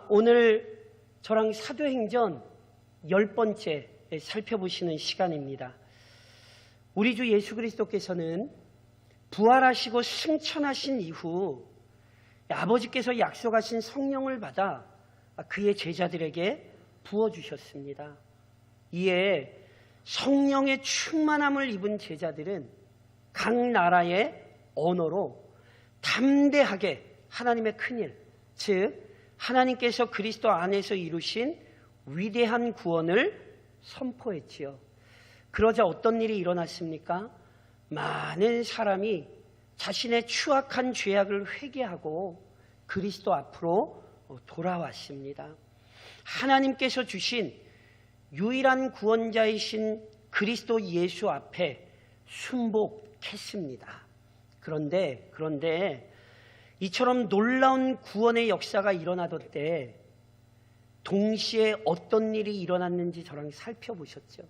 오늘 저랑 사도행전 10번째 살펴보시는 시간입니다. 우리 주 예수 그리스도께서는 부활하시고 승천하신 이후 아버지께서 약속하신 성령을 받아 그의 제자들에게 부어주셨습니다. 이에 성령의 충만함을 입은 제자들은 각 나라의 언어로 담대하게 하나님의 큰일, 즉 하나님께서 그리스도 안에서 이루신 위대한 구원을 선포했지요. 그러자 어떤 일이 일어났습니까? 많은 사람이 자신의 추악한 죄악을 회개하고 그리스도 앞으로 돌아왔습니다. 하나님께서 주신 유일한 구원자이신 그리스도 예수 앞에 순복했습니다. 그런데 이처럼 놀라운 구원의 역사가 일어나던 때 동시에 어떤 일이 일어났는지 저랑 살펴보셨죠?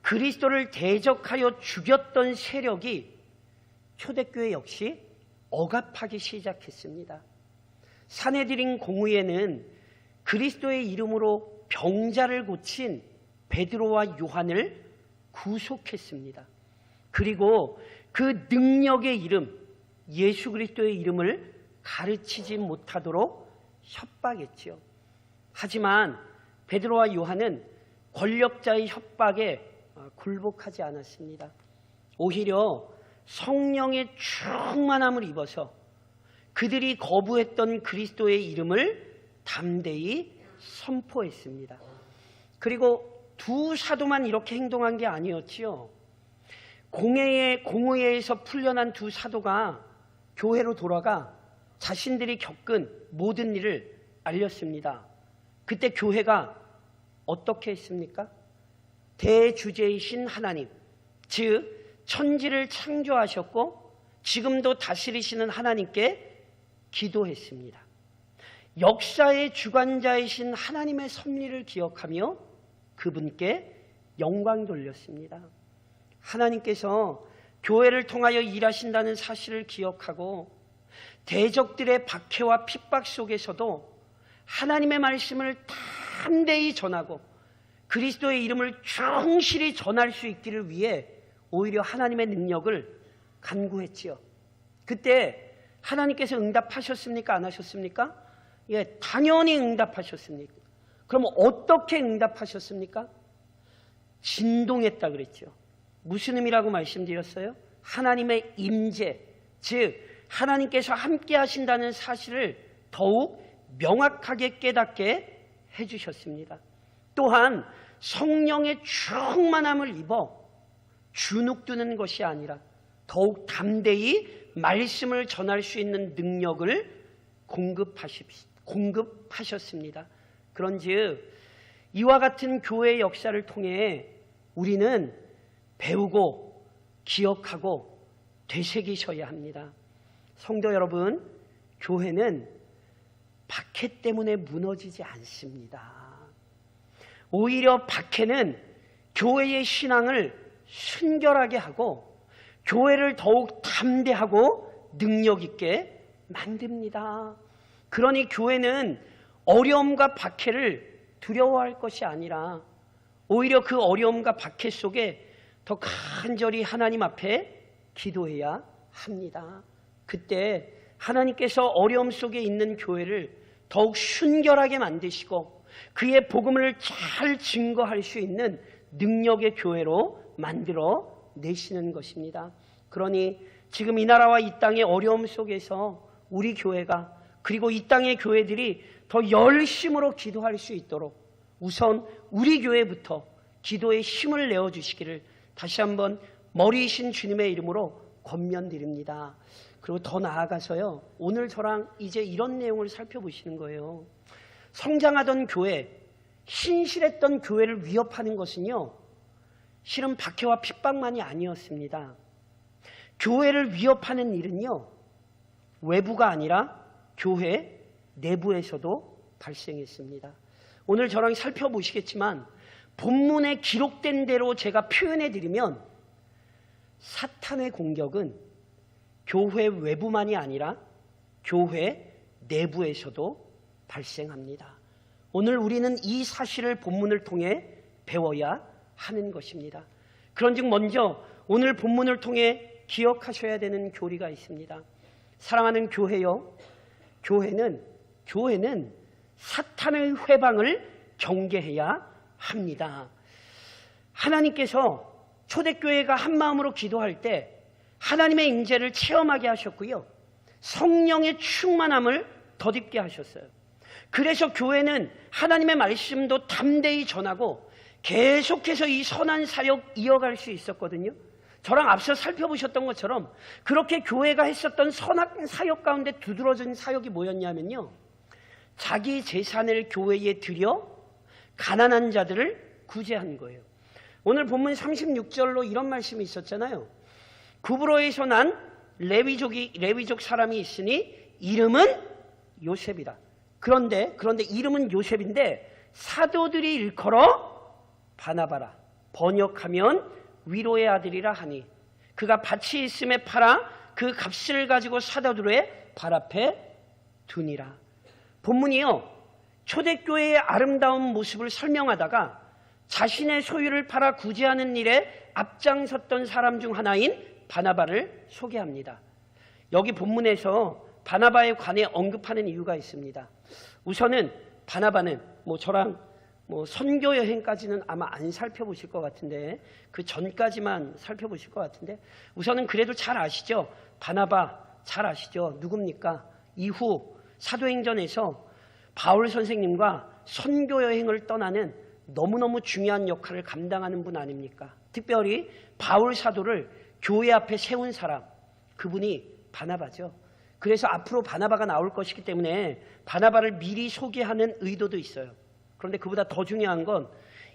그리스도를 대적하여 죽였던 세력이 초대교회 역시 억압하기 시작했습니다. 산헤드린 공의회는 그리스도의 이름으로 병자를 고친 베드로와 요한을 구속했습니다. 그리고 그 능력의 이름, 예수 그리스도의 이름을 가르치지 못하도록 협박했지요. 하지만 베드로와 요한은 권력자의 협박에 굴복하지 않았습니다. 오히려 성령의 충만함을 입어서 그들이 거부했던 그리스도의 이름을 담대히 선포했습니다. 그리고 두 사도만 이렇게 행동한 게 아니었지요. 공의회에서 풀려난 두 사도가 교회로 돌아가 자신들이 겪은 모든 일을 알렸습니다. 그때 교회가 어떻게 했습니까? 대주제이신 하나님, 즉 천지를 창조하셨고 지금도 다스리시는 하나님께 기도했습니다. 역사의 주관자이신 하나님의 섭리를 기억하며 그분께 영광 돌렸습니다. 하나님께서 교회를 통하여 일하신다는 사실을 기억하고 대적들의 박해와 핍박 속에서도 하나님의 말씀을 담대히 전하고 그리스도의 이름을 충실히 전할 수 있기를 위해 오히려 하나님의 능력을 간구했지요. 그때 하나님께서 응답하셨습니까? 안 하셨습니까? 예, 당연히 응답하셨습니까? 그럼 어떻게 응답하셨습니까? 진동했다 그랬죠. 무슨 의미라고 말씀드렸어요? 하나님의 임재, 즉 하나님께서 함께 하신다는 사실을 더욱 명확하게 깨닫게 해주셨습니다. 또한 성령의 충만함을 입어 주눅드는 것이 아니라 더욱 담대히 말씀을 전할 수 있는 능력을 공급하셨습니다. 그런즉 이와 같은 교회의 역사를 통해 우리는 배우고 기억하고 되새기셔야 합니다. 성도 여러분, 교회는 박해 때문에 무너지지 않습니다. 오히려 박해는 교회의 신앙을 순결하게 하고 교회를 더욱 담대하고 능력 있게 만듭니다. 그러니 교회는 어려움과 박해를 두려워할 것이 아니라 오히려 그 어려움과 박해 속에 더 간절히 하나님 앞에 기도해야 합니다. 그때 하나님께서 어려움 속에 있는 교회를 더욱 순결하게 만드시고 그의 복음을 잘 증거할 수 있는 능력의 교회로 만들어 내시는 것입니다. 그러니 지금 이 나라와 이 땅의 어려움 속에서 우리 교회가 그리고 이 땅의 교회들이 더 열심으로 기도할 수 있도록 우선 우리 교회부터 기도에 힘을 내어주시기를 다시 한번 머리이신 주님의 이름으로 권면드립니다. 그리고 더 나아가서요, 오늘 저랑 이제 이런 내용을 살펴보시는 거예요. 성장하던 교회, 신실했던 교회를 위협하는 것은요, 실은 박해와 핍박만이 아니었습니다. 교회를 위협하는 일은요, 외부가 아니라 교회 내부에서도 발생했습니다. 오늘 저랑 살펴보시겠지만 본문에 기록된 대로 제가 표현해드리면 사탄의 공격은 교회 외부만이 아니라 교회 내부에서도 발생합니다. 오늘 우리는 이 사실을 본문을 통해 배워야 하는 것입니다. 그런즉 먼저 오늘 본문을 통해 기억하셔야 되는 교리가 있습니다. 사랑하는 교회요, 교회는 사탄의 회방을 경계해야 합니다. 하나님께서 초대교회가 한마음으로 기도할 때 하나님의 임재를 체험하게 하셨고요, 성령의 충만함을 덧입게 하셨어요. 그래서 교회는 하나님의 말씀도 담대히 전하고 계속해서 이 선한 사역 이어갈 수 있었거든요. 저랑 앞서 살펴보셨던 것처럼 그렇게 교회가 했었던 선한 사역 가운데 두드러진 사역이 뭐였냐면요, 자기 재산을 교회에 들여 가난한 자들을 구제한 거예요. 오늘 본문 36절로 이런 말씀이 있었잖아요. 구브로에서 난 레위족 사람이 있으니 이름은 요셉이다. 그런데 이름은 요셉인데 사도들이 일컬어 바나바라, 번역하면 위로의 아들이라 하니 그가 밭이 있음에 팔아 그 값을 가지고 사도들의 발 앞에 두니라. 본문이요, 초대교회의 아름다운 모습을 설명하다가 자신의 소유를 팔아 구제하는 일에 앞장섰던 사람 중 하나인 바나바를 소개합니다. 여기 본문에서 바나바에 관해 언급하는 이유가 있습니다. 우선은 바나바는 저랑 선교 여행까지는 아마 안 살펴보실 것 같은데, 그 전까지만 살펴보실 것 같은데, 우선은 그래도 잘 아시죠? 바나바 잘 아시죠? 누굽니까? 이후 사도행전에서 바울 선생님과 선교 여행을 떠나는 너무너무 중요한 역할을 감당하는 분 아닙니까? 특별히 바울 사도를 교회 앞에 세운 사람, 그분이 바나바죠. 그래서 앞으로 바나바가 나올 것이기 때문에 바나바를 미리 소개하는 의도도 있어요. 그런데 그보다 더 중요한 건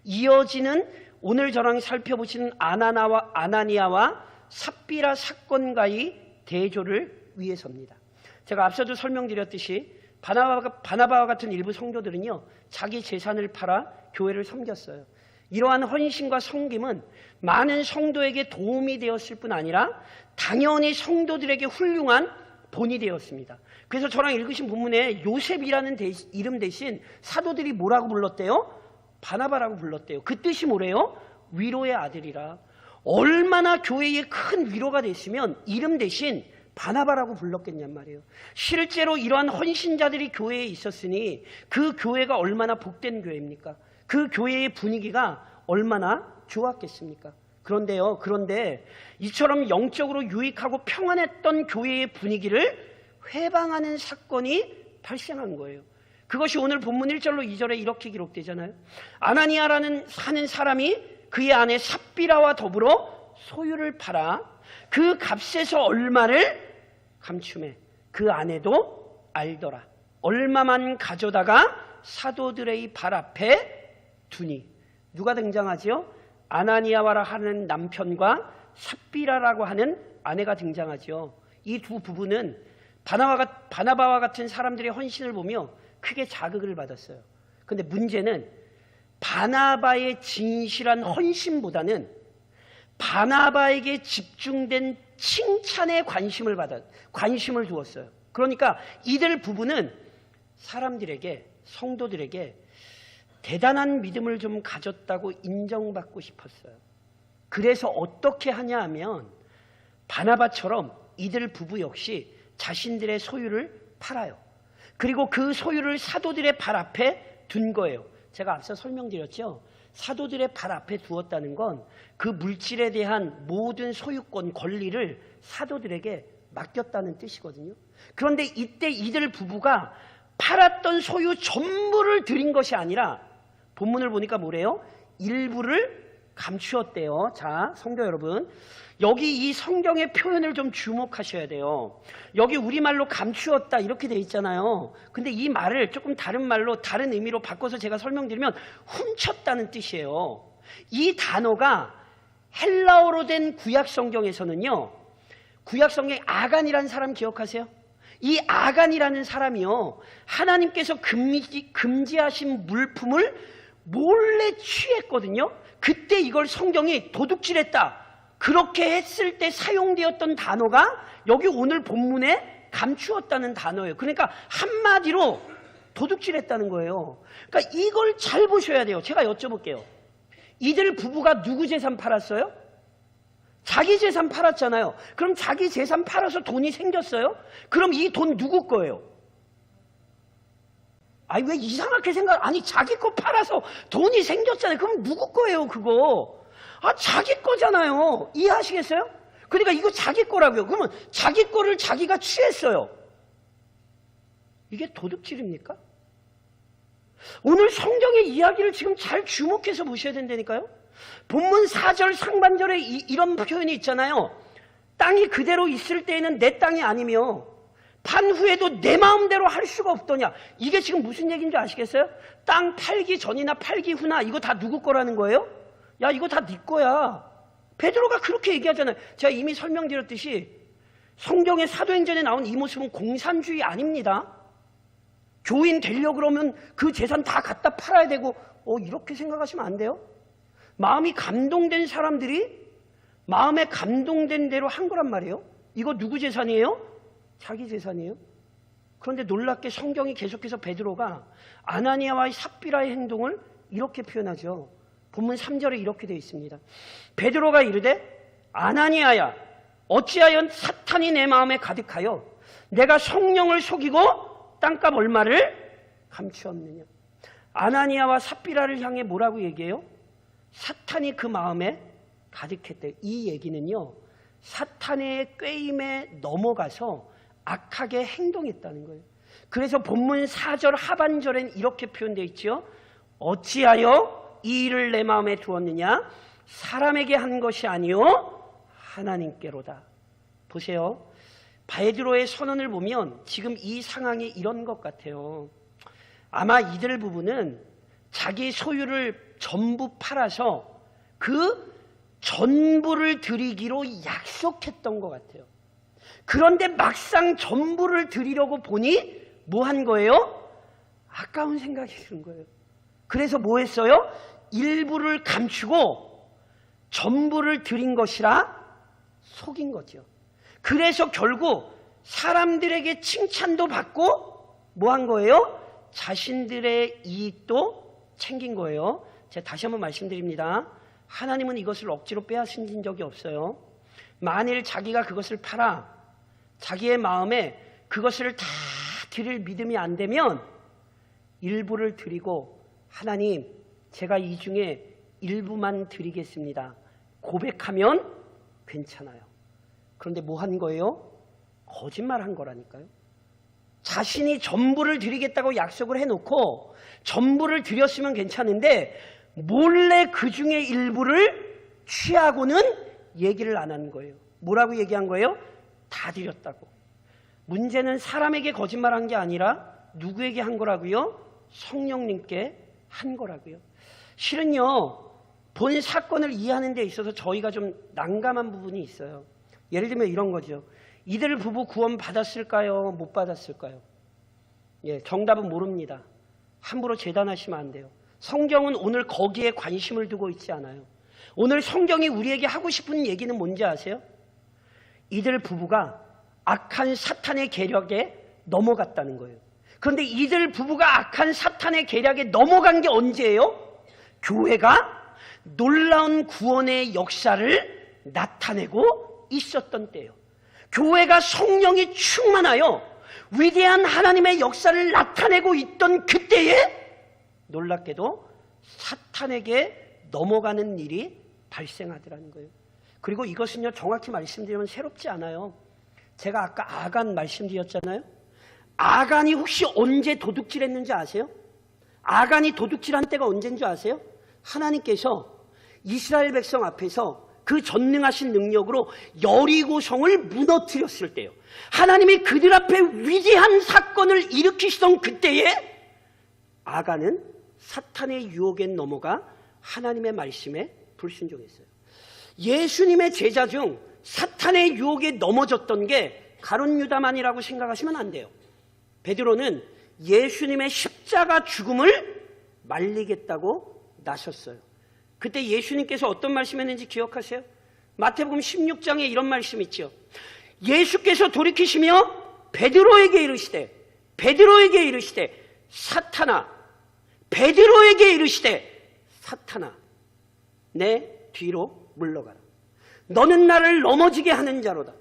이어지는 오늘 저랑 살펴보시는 아나니아와 삽비라 사건과의 대조를 위해서입니다. 제가 앞서도 설명드렸듯이 바나바와 같은 일부 성도들은요, 자기 재산을 팔아 교회를 섬겼어요. 이러한 헌신과 섬김은 많은 성도에게 도움이 되었을 뿐 아니라 당연히 성도들에게 훌륭한 본이 되었습니다. 그래서 저랑 읽으신 본문에 요셉이라는 이름 대신 사도들이 뭐라고 불렀대요? 바나바라고 불렀대요. 그 뜻이 뭐래요? 위로의 아들이라. 얼마나 교회에 큰 위로가 됐으면 이름 대신 바나바라고 불렀겠냔 말이에요. 실제로 이러한 헌신자들이 교회에 있었으니 그 교회가 얼마나 복된 교회입니까? 그 교회의 분위기가 얼마나 좋았겠습니까? 그런데 이처럼 영적으로 유익하고 평안했던 교회의 분위기를 회방하는 사건이 발생한 거예요. 그것이 오늘 본문 1절로 2절에 이렇게 기록되잖아요. 아나니아라는 하는 사람이 그의 아내 삽비라와 더불어 소유를 팔아 그 값에서 얼마를 감춤해 그 아내도 알더라. 얼마만 가져다가 사도들의 발 앞에 두니. 누가 등장하죠? 아나니아와 하는 남편과 삽비라라고 하는 아내가 등장하죠. 이 두 부부는 바나바와 같은 사람들의 헌신을 보며 크게 자극을 받았어요. 그런데 문제는 바나바의 진실한 헌신보다는 바나바에게 집중된 칭찬에 관심을 두었어요. 그러니까 이들 부부는 사람들에게, 성도들에게 대단한 믿음을 좀 가졌다고 인정받고 싶었어요. 그래서 어떻게 하냐 하면 바나바처럼 이들 부부 역시 자신들의 소유를 팔아요. 그리고 그 소유를 사도들의 발 앞에 둔 거예요. 제가 앞서 설명드렸죠. 사도들의 발 앞에 두었다는 건 그 물질에 대한 모든 소유권, 권리를 사도들에게 맡겼다는 뜻이거든요. 그런데 이때 이들 부부가 팔았던 소유 전부를 드린 것이 아니라 본문을 보니까 뭐래요? 일부를 감추었대요. 자, 성도 여러분, 여기 이 성경의 표현을 좀 주목하셔야 돼요. 여기 우리말로 감추었다 이렇게 돼 있잖아요. 근데 이 말을 조금 다른 말로, 다른 의미로 바꿔서 제가 설명드리면 훔쳤다는 뜻이에요. 이 단어가 헬라어로 된 구약 성경에서는요, 구약 성경에 아간이라는 사람 기억하세요? 이 아간이라는 사람이요, 하나님께서 금지하신 물품을 몰래 취했거든요. 그때 이걸 성경이 도둑질했다, 그렇게 했을 때 사용되었던 단어가 여기 오늘 본문에 감추었다는 단어예요. 그러니까 한마디로 도둑질했다는 거예요. 그러니까 이걸 잘 보셔야 돼요. 제가 여쭤볼게요. 이들 부부가 누구 재산 팔았어요? 자기 재산 팔았잖아요. 그럼 자기 재산 팔아서 돈이 생겼어요? 그럼 이 돈 누구 거예요? 아니 왜 이상하게 아니 자기 거 팔아서 돈이 생겼잖아요. 그럼 누구 거예요 그거? 자기 거잖아요. 이해하시겠어요? 그러니까 이거 자기 거라고요. 그러면 자기 거를 자기가 취했어요. 이게 도둑질입니까? 오늘 성경의 이야기를 지금 잘 주목해서 보셔야 된다니까요. 본문 4절 상반절에 이런 표현이 있잖아요. 땅이 그대로 있을 때에는 내 땅이 아니며 판 후에도 내 마음대로 할 수가 없더냐. 이게 지금 무슨 얘기인지 아시겠어요? 땅 팔기 전이나 팔기 후나 이거 다 누구 거라는 거예요? 야 이거 다 네 거야. 베드로가 그렇게 얘기하잖아요. 제가 이미 설명드렸듯이 성경의 사도행전에 나온 이 모습은 공산주의 아닙니다. 교인 되려고 그러면 그 재산 다 갖다 팔아야 되고 이렇게 생각하시면 안 돼요. 마음이 감동된 사람들이 마음에 감동된 대로 한 거란 말이에요. 이거 누구 재산이에요? 자기 재산이에요. 그런데 놀랍게 성경이 계속해서 베드로가 아나니아와 삽비라의 행동을 이렇게 표현하죠. 본문 3절에 이렇게 되어 있습니다. 베드로가 이르되 아나니아야 어찌하여 사탄이 내 마음에 가득하여 내가 성령을 속이고 땅값 얼마를 감추었느냐. 아나니아와 삽비라를 향해 뭐라고 얘기해요? 사탄이 그 마음에 가득했대요. 이 얘기는요, 사탄의 꾀임에 넘어가서 악하게 행동했다는 거예요. 그래서 본문 4절 하반절엔 이렇게 표현되어 있죠. 어찌하여 이 일을 내 마음에 두었느냐? 사람에게 한 것이 아니요 하나님께로다. 보세요. 베드로의 선언을 보면 지금 이 상황이 이런 것 같아요. 아마 이들 부부는 자기 소유를 전부 팔아서 그 전부를 드리기로 약속했던 것 같아요. 그런데 막상 전부를 드리려고 보니 뭐 한 거예요? 아까운 생각이 드는 거예요. 그래서 뭐 했어요? 일부를 감추고 전부를 드린 것이라 속인 거죠. 그래서 결국 사람들에게 칭찬도 받고 뭐 한 거예요? 자신들의 이익도 챙긴 거예요. 제가 다시 한번 말씀드립니다. 하나님은 이것을 억지로 빼앗으신 적이 없어요. 만일 자기가 그것을 팔아 자기의 마음에 그것을 다 드릴 믿음이 안 되면 일부를 드리고 하나님 제가 이 중에 일부만 드리겠습니다. 고백하면 괜찮아요. 그런데 뭐 한 거예요? 거짓말한 거라니까요. 자신이 전부를 드리겠다고 약속을 해놓고 전부를 드렸으면 괜찮은데 몰래 그 중에 일부를 취하고는 얘기를 안 한 거예요. 뭐라고 얘기한 거예요? 다 드렸다고. 문제는 사람에게 거짓말한 게 아니라 누구에게 한 거라고요? 성령님께 한 거라고요. 실은요, 본 사건을 이해하는 데 있어서 저희가 좀 난감한 부분이 있어요. 예를 들면 이런 거죠. 이들 부부 구원 받았을까요? 못 받았을까요? 예, 정답은 모릅니다. 함부로 재단하시면 안 돼요. 성경은 오늘 거기에 관심을 두고 있지 않아요. 오늘 성경이 우리에게 하고 싶은 얘기는 뭔지 아세요? 이들 부부가 악한 사탄의 계략에 넘어갔다는 거예요. 그런데 이들 부부가 악한 사탄의 계략에 넘어간 게 언제예요? 교회가 놀라운 구원의 역사를 나타내고 있었던 때예요. 교회가 성령이 충만하여 위대한 하나님의 역사를 나타내고 있던 그때에 놀랍게도 사탄에게 넘어가는 일이 발생하더라는 거예요. 그리고 이것은요, 정확히 말씀드리면 새롭지 않아요. 제가 아까 아간 말씀드렸잖아요. 아간이 혹시 언제 도둑질했는지 아세요? 아간이 도둑질한 때가 언제인 줄 아세요? 하나님께서 이스라엘 백성 앞에서 그 전능하신 능력으로 여리고성을 무너뜨렸을 때요. 하나님이 그들 앞에 위대한 사건을 일으키시던 그때에 아간은 사탄의 유혹에 넘어가 하나님의 말씀에 불순종했어요. 예수님의 제자 중 사탄의 유혹에 넘어졌던 게 가룟 유다만이라고 생각하시면 안 돼요. 베드로는 예수님의 십자가 죽음을 말리겠다고 나섰어요. 그때 예수님께서 어떤 말씀했는지 기억하세요? 마태복음 16장에 이런 말씀 있죠. 예수께서 돌이키시며 베드로에게 이르시되 사탄아 베드로에게 이르시되 사탄아 내 뒤로 물러가라. 너는 나를 넘어지게 하는 자로다.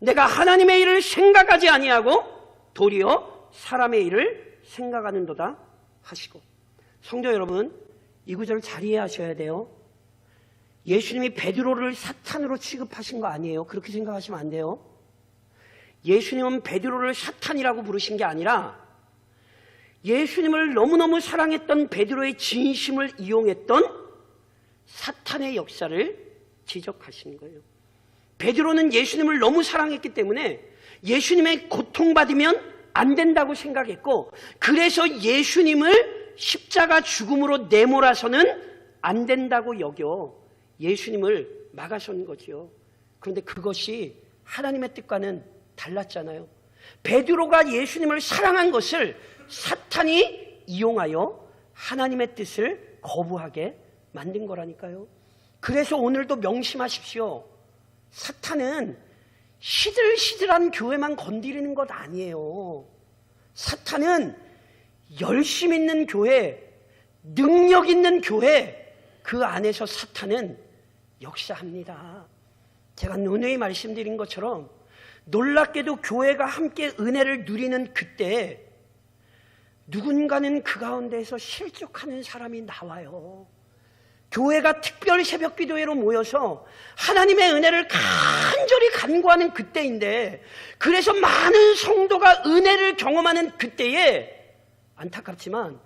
내가 하나님의 일을 생각하지 아니하고 도리어 사람의 일을 생각하는도다 하시고. 성도 여러분, 이 구절 잘 이해하셔야 돼요. 예수님이 베드로를 사탄으로 취급하신 거 아니에요. 그렇게 생각하시면 안 돼요. 예수님은 베드로를 사탄이라고 부르신 게 아니라 예수님을 너무너무 사랑했던 베드로의 진심을 이용했던 사탄의 역사를 지적하시는 거예요. 베드로는 예수님을 너무 사랑했기 때문에 예수님의 고통받으면 안 된다고 생각했고, 그래서 예수님을 십자가 죽음으로 내몰아서는 안 된다고 여겨 예수님을 막아선 거지요. 그런데 그것이 하나님의 뜻과는 달랐잖아요. 베드로가 예수님을 사랑한 것을 사탄이 이용하여 하나님의 뜻을 거부하게 만든 거라니까요. 그래서 오늘도 명심하십시오. 사탄은 시들시들한 교회만 건드리는 것 아니에요. 사탄은 열심 있는 교회, 능력 있는 교회, 그 안에서 사탄은 역사합니다. 제가 누누이 말씀드린 것처럼 놀랍게도 교회가 함께 은혜를 누리는 그때 누군가는 그 가운데에서 실족하는 사람이 나와요. 교회가 특별 새벽 기도회로 모여서 하나님의 은혜를 간절히 간구하는 그때인데, 그래서 많은 성도가 은혜를 경험하는 그때에 안타깝지만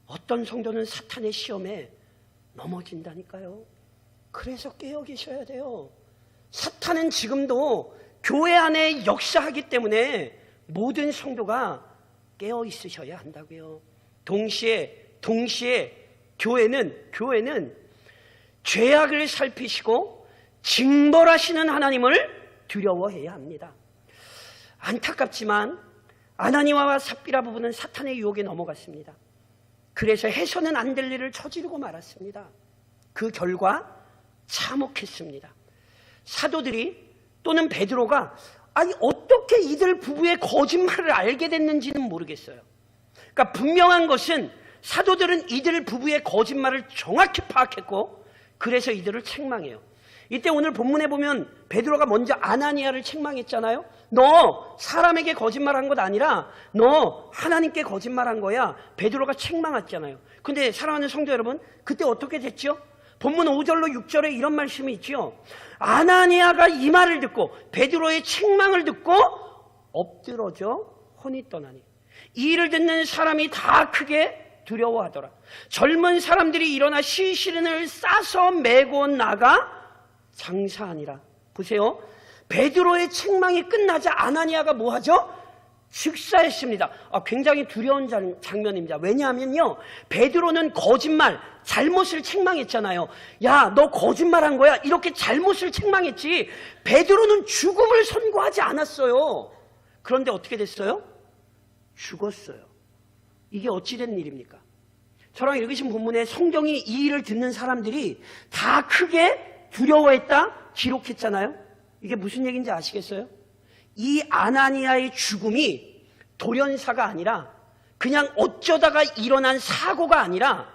어떤 성도는 사탄의 시험에 넘어진다니까요. 그래서 깨어 계셔야 돼요. 사탄은 지금도 교회 안에 역사하기 때문에 모든 성도가 깨어 있으셔야 한다고요. 동시에 교회는 죄악을 살피시고 징벌하시는 하나님을 두려워해야 합니다. 안타깝지만 아나니아와 삽비라 부부는 사탄의 유혹에 넘어갔습니다. 그래서 해서는 안 될 일을 저지르고 말았습니다. 그 결과 참혹했습니다. 사도들이 또는 베드로가 어떻게 이들 부부의 거짓말을 알게 됐는지는 모르겠어요. 그러니까 분명한 것은 사도들은 이들 부부의 거짓말을 정확히 파악했고, 그래서 이들을 책망해요. 이때 오늘 본문에 보면 베드로가 먼저 아나니아를 책망했잖아요. 너 사람에게 거짓말한 것 아니라 너 하나님께 거짓말한 거야. 베드로가 책망했잖아요. 근데 사랑하는 성도 여러분, 그때 어떻게 됐죠? 본문 5절로 6절에 이런 말씀이 있죠. 아나니아가 이 말을 듣고 베드로의 책망을 듣고 엎드러져 혼이 떠나니 이 일을 듣는 사람이 다 크게 두려워하더라. 젊은 사람들이 일어나 시신을 싸서 메고 나가 장사하니라. 보세요. 베드로의 책망이 끝나자 아나니아가 뭐 하죠? 즉사했습니다. 굉장히 두려운 장면입니다. 왜냐하면요, 베드로는 거짓말, 잘못을 책망했잖아요. 야, 너 거짓말한 거야. 이렇게 잘못을 책망했지. 베드로는 죽음을 선고하지 않았어요. 그런데 어떻게 됐어요? 죽었어요. 이게 어찌된 일입니까? 저랑 읽으신 본문에 성경이 이 일을 듣는 사람들이 다 크게 두려워했다 기록했잖아요. 이게 무슨 얘기인지 아시겠어요? 이 아나니아의 죽음이 돌연사가 아니라 그냥 어쩌다가 일어난 사고가 아니라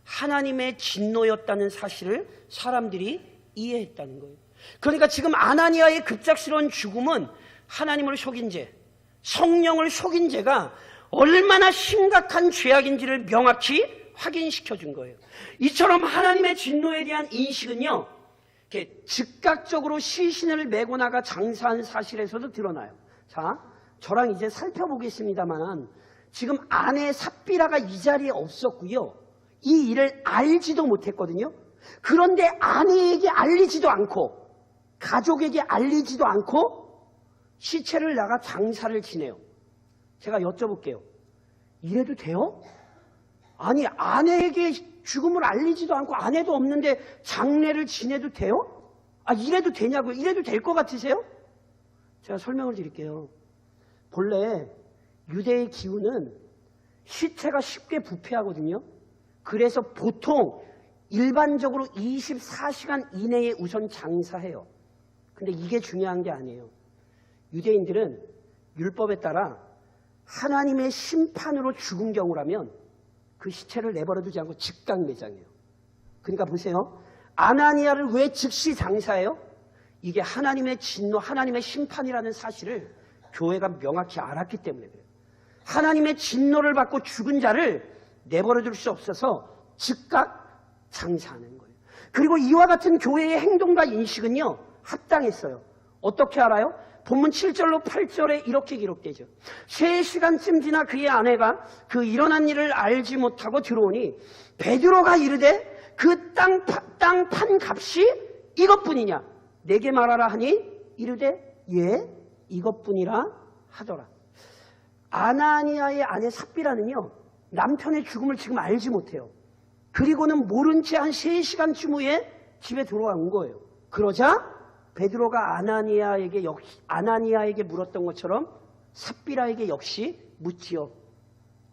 하나님의 진노였다는 사실을 사람들이 이해했다는 거예요. 그러니까 지금 아나니아의 급작스러운 죽음은 하나님을 속인 죄, 성령을 속인 죄가 얼마나 심각한 죄악인지를 명확히 확인시켜 준 거예요. 이처럼 하나님의 진노에 대한 인식은요, 즉각적으로 시신을 메고 나가 장사한 사실에서도 드러나요. 자, 저랑 이제 살펴보겠습니다만, 지금 아내 삽비라가 이 자리에 없었고요. 이 일을 알지도 못했거든요. 그런데 아내에게 알리지도 않고 가족에게 알리지도 않고 시체를 나가 장사를 지내요. 제가 여쭤볼게요. 이래도 돼요? 아니, 아내에게 죽음을 알리지도 않고 아내도 없는데 장례를 지내도 돼요? 이래도 되냐고요? 이래도 될 것 같으세요? 제가 설명을 드릴게요. 본래 유대의 기후는 시체가 쉽게 부패하거든요. 그래서 보통 일반적으로 24시간 이내에 우선 장사해요. 근데 이게 중요한 게 아니에요. 유대인들은 율법에 따라 하나님의 심판으로 죽은 경우라면 그 시체를 내버려두지 않고 즉각 매장해요. 그러니까 보세요. 아나니아를 왜 즉시 장사해요? 이게 하나님의 진노, 하나님의 심판이라는 사실을 교회가 명확히 알았기 때문에 그래요. 하나님의 진노를 받고 죽은 자를 내버려둘 수 없어서 즉각 장사하는 거예요. 그리고 이와 같은 교회의 행동과 인식은요, 합당했어요. 어떻게 알아요? 본문 7절로 8절에 이렇게 기록되죠. 3시간쯤 지나 그의 아내가 그 일어난 일을 알지 못하고 들어오니 베드로가 이르되 그 땅 판 값이 이것뿐이냐? 내게 말하라 하니 이르되 예, 이것뿐이라 하더라. 아나니아의 아내 삽비라는요, 남편의 죽음을 지금 알지 못해요. 그리고는 모른 채 한 3시간쯤 후에 집에 들어온 거예요. 그러자 베드로가 아나니아에게 물었던 것처럼 삽비라에게 역시 묻지요.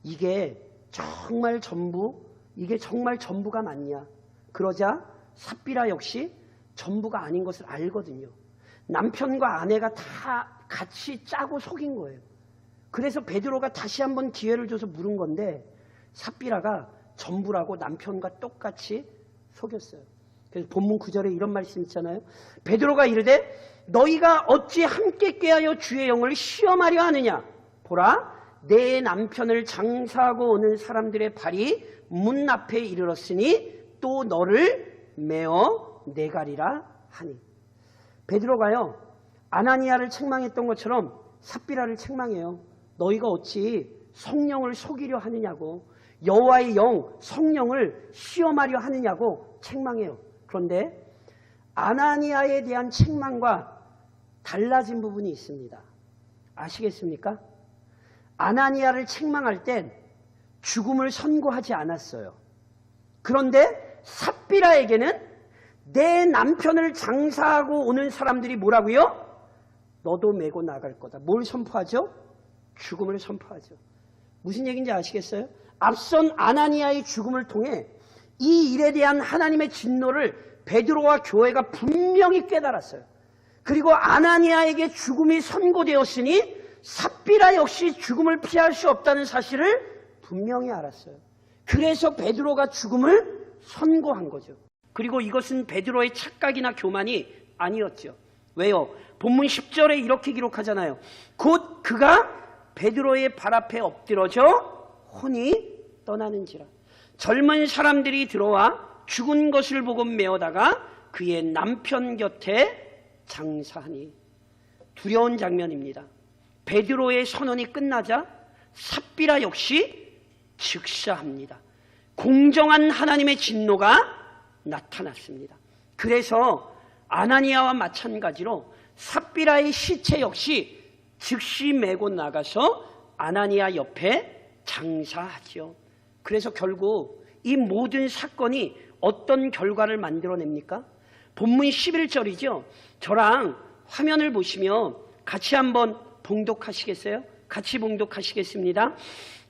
이게 정말 전부가 맞냐? 그러자 삽비라 역시 전부가 아닌 것을 알거든요. 남편과 아내가 다 같이 짜고 속인 거예요. 그래서 베드로가 다시 한번 기회를 줘서 물은 건데 삽비라가 전부라고 남편과 똑같이 속였어요. 그래서 본문 9절에 이런 말씀 있잖아요. 베드로가 이르되 너희가 어찌 함께 꾀하여 주의 영을 시험하려 하느냐? 보라, 내 남편을 장사하고 오는 사람들의 발이 문 앞에 이르렀으니 또 너를 메어 내가리라 하니. 베드로가요, 아나니아를 책망했던 것처럼 삽비라를 책망해요. 너희가 어찌 성령을 속이려 하느냐고, 여호와의 영 성령을 시험하려 하느냐고 책망해요. 그런데 아나니아에 대한 책망과 달라진 부분이 있습니다. 아시겠습니까? 아나니아를 책망할 땐 죽음을 선고하지 않았어요. 그런데 삽비라에게는 내 남편을 장사하고 오는 사람들이 뭐라고요? 너도 메고 나갈 거다. 뭘 선포하죠? 죽음을 선포하죠. 무슨 얘기인지 아시겠어요? 앞선 아나니아의 죽음을 통해 이 일에 대한 하나님의 진노를 베드로와 교회가 분명히 깨달았어요. 그리고 아나니아에게 죽음이 선고되었으니 삽비라 역시 죽음을 피할 수 없다는 사실을 분명히 알았어요. 그래서 베드로가 죽음을 선고한 거죠. 그리고 이것은 베드로의 착각이나 교만이 아니었죠. 왜요? 본문 10절에 이렇게 기록하잖아요. 곧 그가 베드로의 발 앞에 엎드러져 혼이 떠나는지라. 젊은 사람들이 들어와 죽은 것을 보고 메어다가 그의 남편 곁에 장사하니. 두려운 장면입니다. 베드로의 선언이 끝나자 삽비라 역시 즉사합니다. 공정한 하나님의 진노가 나타났습니다. 그래서 아나니아와 마찬가지로 삽비라의 시체 역시 즉시 메고 나가서 아나니아 옆에 장사하죠. 그래서 결국 이 모든 사건이 어떤 결과를 만들어냅니까? 본문 11절이죠. 저랑 화면을 보시면 같이 한번 봉독하시겠어요? 같이 봉독하시겠습니다.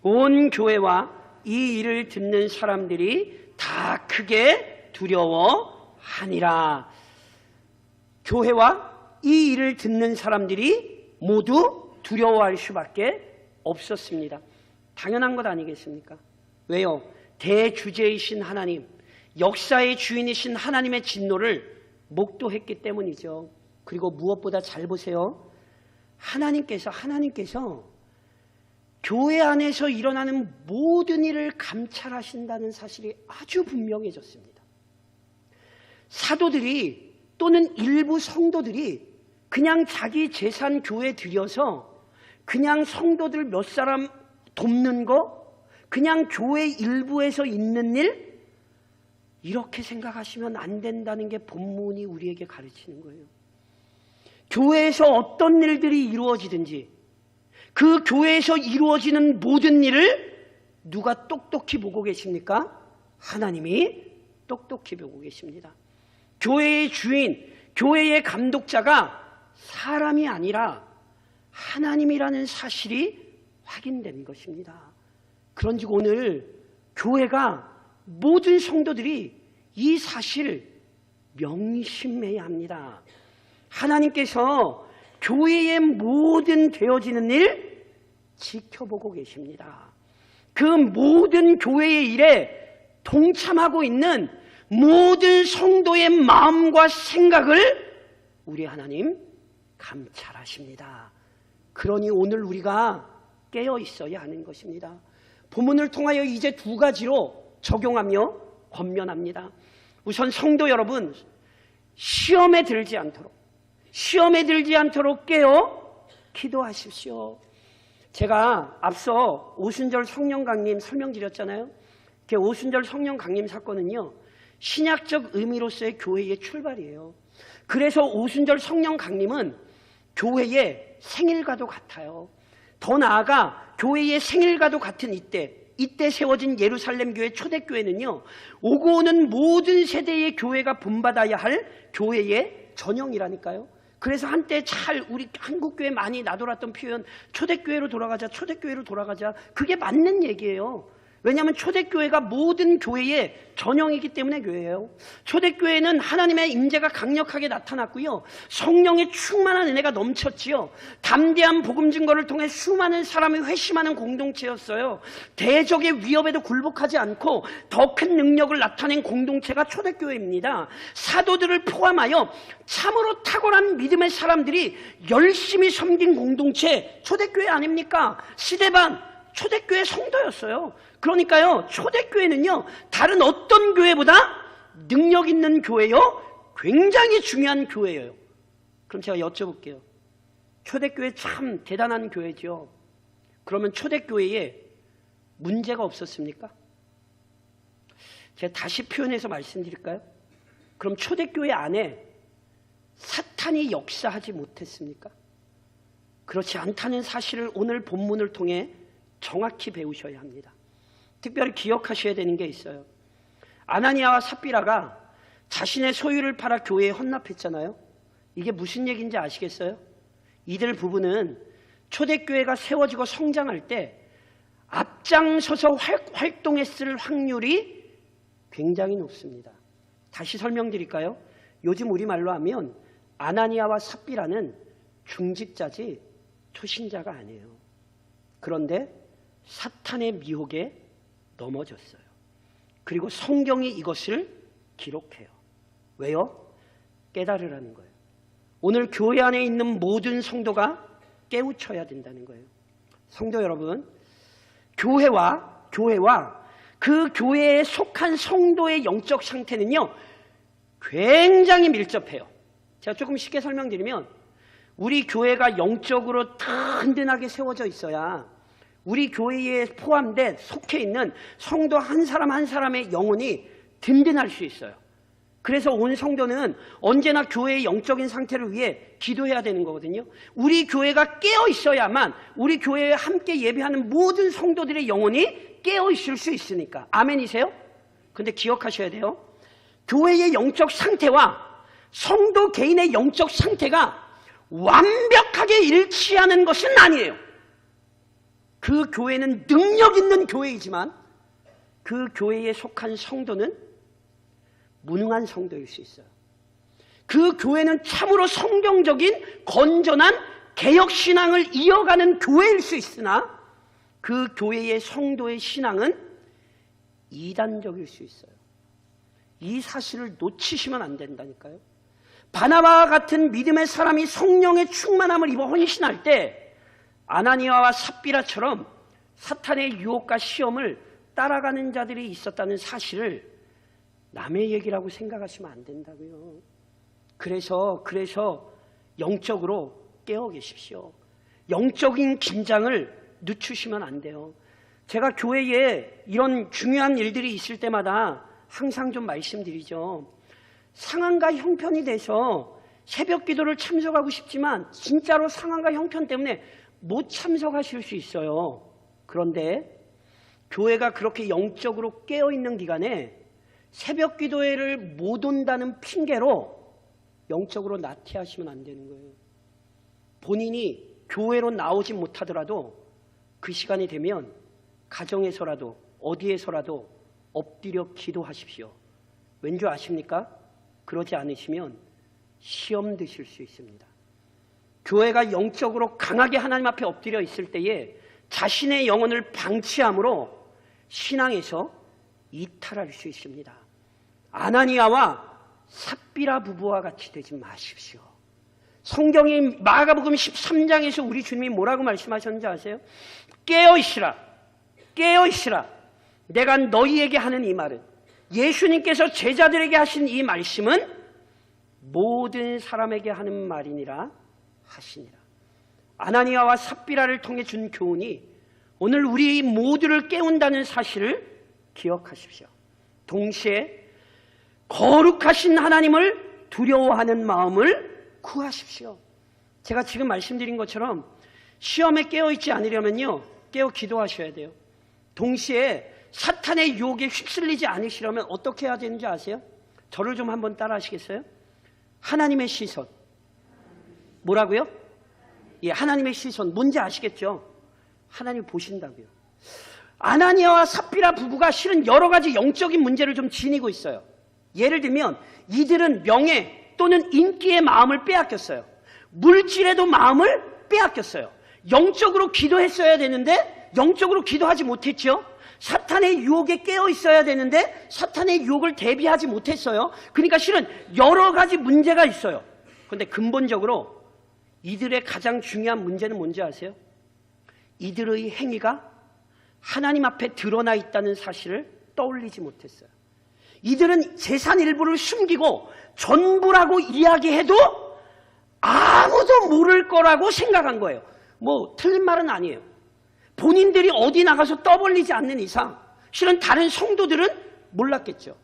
온 교회와 이 일을 듣는 사람들이 다 크게 두려워하니라. 교회와 이 일을 듣는 사람들이 모두 두려워할 수밖에 없었습니다. 당연한 것 아니겠습니까? 왜요? 대주제이신 하나님, 역사의 주인이신 하나님의 진노를 목도했기 때문이죠. 그리고 무엇보다 잘 보세요. 하나님께서 교회 안에서 일어나는 모든 일을 감찰하신다는 사실이 아주 분명해졌습니다. 사도들이 또는 일부 성도들이 그냥 자기 재산 교회 들여서 그냥 성도들 몇 사람 돕는 거, 그냥 교회 일부에서 있는 일, 이렇게 생각하시면 안 된다는 게 본문이 우리에게 가르치는 거예요. 교회에서 어떤 일들이 이루어지든지 그 교회에서 이루어지는 모든 일을 누가 똑똑히 보고 계십니까? 하나님이 똑똑히 보고 계십니다. 교회의 주인, 교회의 감독자가 사람이 아니라 하나님이라는 사실이 확인된 것입니다. 그런즉 오늘 교회가 모든 성도들이 이 사실을 명심해야 합니다. 하나님께서 교회의 모든 되어지는 일 지켜보고 계십니다. 그 모든 교회의 일에 동참하고 있는 모든 성도의 마음과 생각을 우리 하나님 감찰하십니다. 그러니 오늘 우리가 깨어 있어야 하는 것입니다. 본문을 통하여 이제 두 가지로 적용하며 권면합니다. 우선 성도 여러분, 시험에 들지 않도록 깨어 기도하십시오. 제가 앞서 오순절 성령 강림 설명드렸잖아요. 오순절 성령 강림 사건은요, 신약적 의미로서의 교회의 출발이에요. 그래서 오순절 성령 강림은 교회의 생일과도 같아요. 더 나아가 교회의 생일과도 같은 이때 세워진 예루살렘 교회 초대교회는요, 오고 오는 모든 세대의 교회가 본받아야 할 교회의 전형이라니까요. 그래서 한때 우리 한국교회 많이 나돌았던 표현, 초대교회로 돌아가자. 그게 맞는 얘기예요. 왜냐하면 초대교회가 모든 교회의 전형이기 때문에 교회예요. 초대교회는 하나님의 임재가 강력하게 나타났고요, 성령의 충만한 은혜가 넘쳤지요. 담대한 복음 증거를 통해 수많은 사람이 회심하는 공동체였어요. 대적의 위협에도 굴복하지 않고 더 큰 능력을 나타낸 공동체가 초대교회입니다. 사도들을 포함하여 참으로 탁월한 믿음의 사람들이 열심히 섬긴 공동체, 초대교회 아닙니까? 시대반 초대교회 성도였어요. 그러니까요, 초대교회는요, 다른 어떤 교회보다 능력 있는 교회요, 굉장히 중요한 교회예요. 그럼 제가 여쭤볼게요. 초대교회 참 대단한 교회죠. 그러면 초대교회에 문제가 없었습니까? 제가 다시 표현해서 말씀드릴까요? 그럼 초대교회 안에 사탄이 역사하지 못했습니까? 그렇지 않다는 사실을 오늘 본문을 통해 정확히 배우셔야 합니다. 특별히 기억하셔야 되는 게 있어요. 아나니아와 삽비라가 자신의 소유를 팔아 교회에 헌납했잖아요. 이게 무슨 얘기인지 아시겠어요? 이들 부부는 초대교회가 세워지고 성장할 때 앞장서서 활동했을 확률이 굉장히 높습니다. 다시 설명드릴까요? 요즘 우리말로 하면 아나니아와 삽비라는 중직자지 초신자가 아니에요. 그런데 사탄의 미혹에 넘어졌어요. 그리고 성경이 이것을 기록해요. 왜요? 깨달으라는 거예요. 오늘 교회 안에 있는 모든 성도가 깨우쳐야 된다는 거예요. 성도 여러분, 교회와 그 교회에 속한 성도의 영적 상태는요, 굉장히 밀접해요. 제가 조금 쉽게 설명드리면, 우리 교회가 영적으로 든든하게 세워져 있어야 우리 교회에 포함된 속해 있는 성도 한 사람 한 사람의 영혼이 든든할 수 있어요. 그래서 온 성도는 언제나 교회의 영적인 상태를 위해 기도해야 되는 거거든요. 우리 교회가 깨어 있어야만 우리 교회에 함께 예배하는 모든 성도들의 영혼이 깨어 있을 수 있으니까. 아멘이세요? 근데 기억하셔야 돼요. 교회의 영적 상태와 성도 개인의 영적 상태가 완벽하게 일치하는 것은 아니에요. 그 교회는 능력 있는 교회이지만 그 교회에 속한 성도는 무능한 성도일 수 있어요. 그 교회는 참으로 성경적인 건전한 개혁신앙을 이어가는 교회일 수 있으나 그 교회의 성도의 신앙은 이단적일 수 있어요. 이 사실을 놓치시면 안 된다니까요. 바나바와 같은 믿음의 사람이 성령의 충만함을 입어 헌신할 때 아나니아와 삽비라처럼 사탄의 유혹과 시험을 따라가는 자들이 있었다는 사실을 남의 얘기라고 생각하시면 안 된다고요. 그래서 영적으로 깨어 계십시오. 영적인 긴장을 늦추시면 안 돼요. 제가 교회에 이런 중요한 일들이 있을 때마다 항상 좀 말씀드리죠. 상황과 형편이 돼서 새벽 기도를 참석하고 싶지만 진짜로 상황과 형편 때문에 못 참석하실 수 있어요. 그런데 교회가 그렇게 영적으로 깨어있는 기간에 새벽 기도회를 못 온다는 핑계로 영적으로 나태하시면 안 되는 거예요. 본인이 교회로 나오지 못하더라도 그 시간이 되면 가정에서라도 어디에서라도 엎드려 기도하십시오. 왠지 아십니까? 그러지 않으시면 시험 드실 수 있습니다. 교회가 영적으로 강하게 하나님 앞에 엎드려 있을 때에 자신의 영혼을 방치함으로 신앙에서 이탈할 수 있습니다. 아나니아와 삽비라 부부와 같이 되지 마십시오. 성경이 마가복음 13장에서 우리 주님이 뭐라고 말씀하셨는지 아세요? 깨어있으라, 깨어있으라. 내가 너희에게 하는 이 말은, 예수님께서 제자들에게 하신 이 말씀은 모든 사람에게 하는 말이니라 하시니라. 아나니아와 삽비라를 통해 준 교훈이 오늘 우리 모두를 깨운다는 사실을 기억하십시오. 동시에 거룩하신 하나님을 두려워하는 마음을 구하십시오. 제가 지금 말씀드린 것처럼 시험에 깨어있지 않으려면요, 깨어 기도하셔야 돼요. 동시에 사탄의 유혹에 휩쓸리지 않으시려면 어떻게 해야 되는지 아세요? 저를 좀 한번 따라 하시겠어요? 하나님의 시선. 뭐라고요? 예, 하나님의 시선. 뭔지 아시겠죠? 하나님 보신다고요. 아나니아와 삽비라 부부가 실은 여러 가지 영적인 문제를 좀 지니고 있어요. 예를 들면 이들은 명예 또는 인기의 마음을 빼앗겼어요. 물질에도 마음을 빼앗겼어요. 영적으로 기도했어야 되는데 영적으로 기도하지 못했죠. 사탄의 유혹에 깨어 있어야 되는데 사탄의 유혹을 대비하지 못했어요. 그러니까 실은 여러 가지 문제가 있어요. 그런데 근본적으로 이들의 가장 중요한 문제는 뭔지 아세요? 이들의 행위가 하나님 앞에 드러나 있다는 사실을 떠올리지 못했어요. 이들은 재산 일부를 숨기고 전부라고 이야기해도 아무도 모를 거라고 생각한 거예요. 뭐 틀린 말은 아니에요. 본인들이 어디 나가서 떠벌리지 않는 이상 실은 다른 성도들은 몰랐겠죠.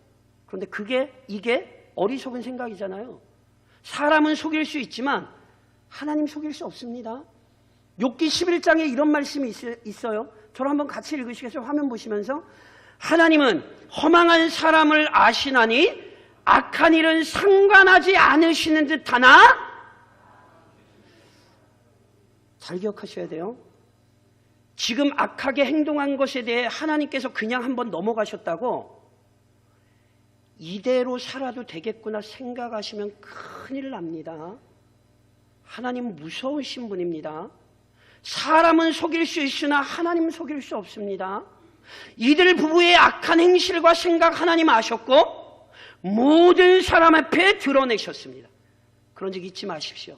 그런데 이게 어리석은 생각이잖아요. 사람은 속일 수 있지만 하나님 속일 수 없습니다. 욥기 11장에 이런 말씀이 있어요. 저를 한번 같이 읽으시겠어요? 화면 보시면서. 하나님은 허망한 사람을 아시나니 악한 일은 상관하지 않으시는 듯하나, 잘 기억하셔야 돼요. 지금 악하게 행동한 것에 대해 하나님께서 그냥 한번 넘어가셨다고 이대로 살아도 되겠구나 생각하시면 큰일 납니다. 하나님은 무서우신 분입니다. 사람은 속일 수 있으나 하나님은 속일 수 없습니다. 이들 부부의 악한 행실과 생각 하나님 아셨고 모든 사람 앞에 드러내셨습니다. 그런 적 잊지 마십시오.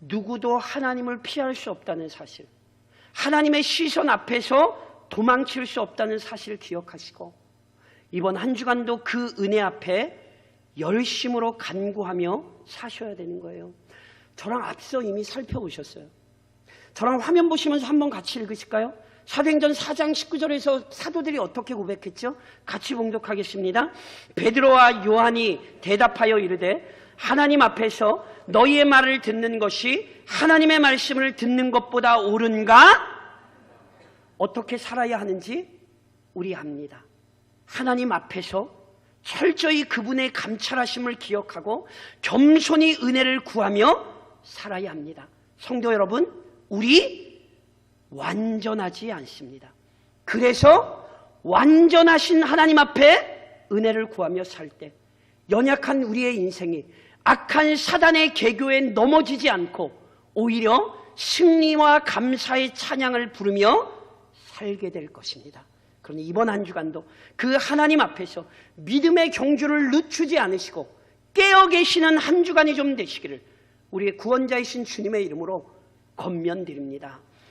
누구도 하나님을 피할 수 없다는 사실, 하나님의 시선 앞에서 도망칠 수 없다는 사실을 기억하시고 이번 한 주간도 그 은혜 앞에 열심으로 간구하며 사셔야 되는 거예요. 저랑 앞서 이미 살펴보셨어요. 저랑 화면 보시면서 한번 같이 읽으실까요? 사도행전 4장 19절에서 사도들이 어떻게 고백했죠? 같이 봉독하겠습니다. 베드로와 요한이 대답하여 이르되 하나님 앞에서 너희의 말을 듣는 것이 하나님의 말씀을 듣는 것보다 옳은가? 어떻게 살아야 하는지 우리 압니다. 하나님 앞에서 철저히 그분의 감찰하심을 기억하고 겸손히 은혜를 구하며 살아야 합니다. 성도 여러분, 우리 완전하지 않습니다. 그래서 완전하신 하나님 앞에 은혜를 구하며 살 때 연약한 우리의 인생이 악한 사단의 계교에 넘어지지 않고 오히려 승리와 감사의 찬양을 부르며 살게 될 것입니다. 그러니 이번 한 주간도 그 하나님 앞에서 믿음의 경주를 늦추지 않으시고 깨어 계시는 한 주간이 좀 되시기를 우리의 구원자이신 주님의 이름으로 권면드립니다.